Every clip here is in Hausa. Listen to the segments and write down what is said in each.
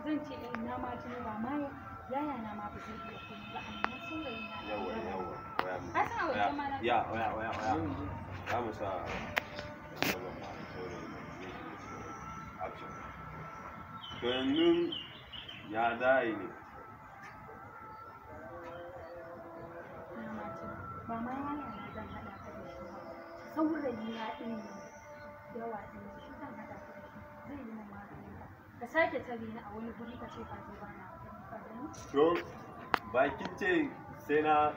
zan ce na ma ji ba ma yaya na ma ba zai iya kuma ba amma saurayi na yawa a san wajen ma na waya za mu sa sabon ma saurayi action to yanzu ya dai ne ba ma yaya na zan haɗa ka da shi ba saurayi na ɗin yawa ɗin shi zan haɗa ka da shi zai yi mamma ka sake tare ni a wani guri ka ce ka zo bana to bakin ce sai na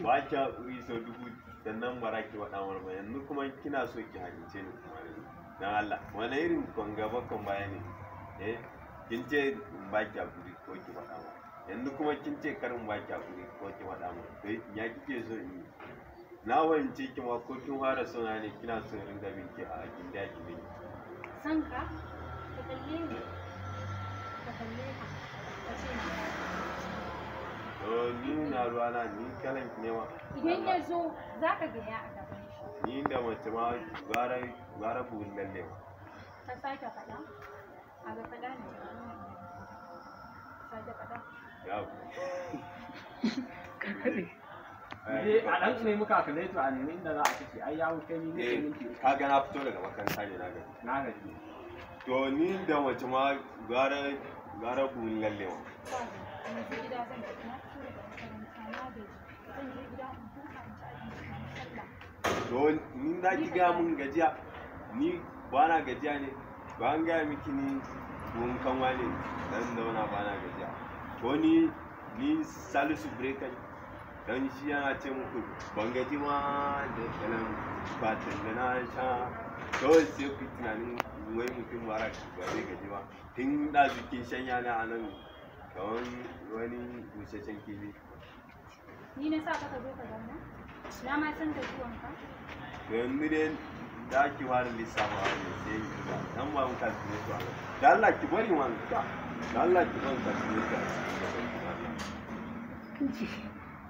baki hakuri sau 1000 sannan bara ki faɗa mana yanzu kuma kina so ki hakince ni kuma dan Allah wani irin kwangaba kan baya ne kin ce in baki hakuri ko ki faɗa mana yanzu kuma kin ce kar in baki hakuri ko ki faɗa mana to ya kike so in yi na wance ki ma ko kin fara so na ne kina so in ringa binki a gindi ki ne san ka kalle ni ka kalle ka ce ni na ruwa na ni kalan ki ne ma idan ya zo za ka ga ya a gaban shi ni da mace ma gara buhun lalle ma ka sake faɗa a ga faɗa ne sake faɗa ya a ɗan ne muka kalle to a nemi inda za a kace ai ya wuce ni ne minti ka ga na fito daga makaranta ne na gaji to ni da mace ma gara buhun lalle ma yanzu gida zan tafi na fito daga makaranta na gaji zan je gida in huta in ci abinci na sallah to ni na ki gaya mun gajiya ni ba na gajiya ne ba an gaya miki ni buhun kanwa ne dan zauna ba na gajiya ko ni salisu breaker dan shi yana ce muku ban gaji ma da kalan fatan da na sha kawai sai ku tunanin wai mutum mara ba zai gaji ba tun da jikin shanya na anan kawai wani busasshen kifi ni na sa ka zo ka zauna na ma san da zuwanka yanzu dai da ki fara lissafa ne sai ga dan ba mu kalkule to da Allah ki bari man ka da Allah ki ban kalkule ka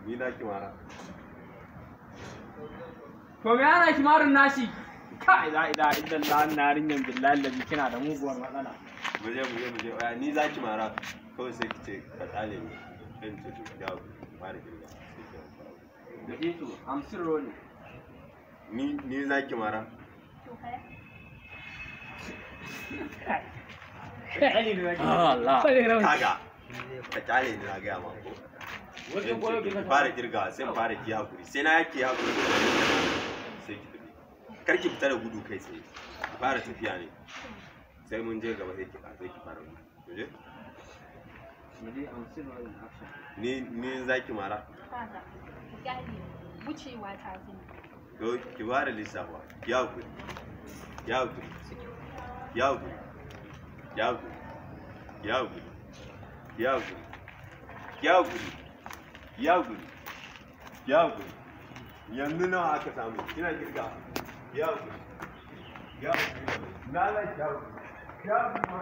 ni na ki mara to me yana kimarin nashi kai la ilaha illallah narin billahi lazi kina da muguwar matsala muje ni za ki mara kawai sai ki ce ka tsale ni dan ce to dawo fara kirga da to amsir role ni za ki mara to kai Allah kaga ka tsale ni na ga ma ko wajen goyo ki fara kirga sai fara ki hakuri sai na yake hakuri sai ki tafi kar ki fita da gudu kai sai ki fara tafiya ne sai mun je gaba sai ki fara gudu je ni zaki mara kaga gani wucewa ta zini to ki fara lissafa ya hakuri ya hakuri ya hakuri ya hakuri ya hakuri ya hakuri ya hakuri ya hakuri ya hakuri yanzu nawa aka samu kina kirga ya hakuri ya hakuri na lai ya hakuri ya hakuri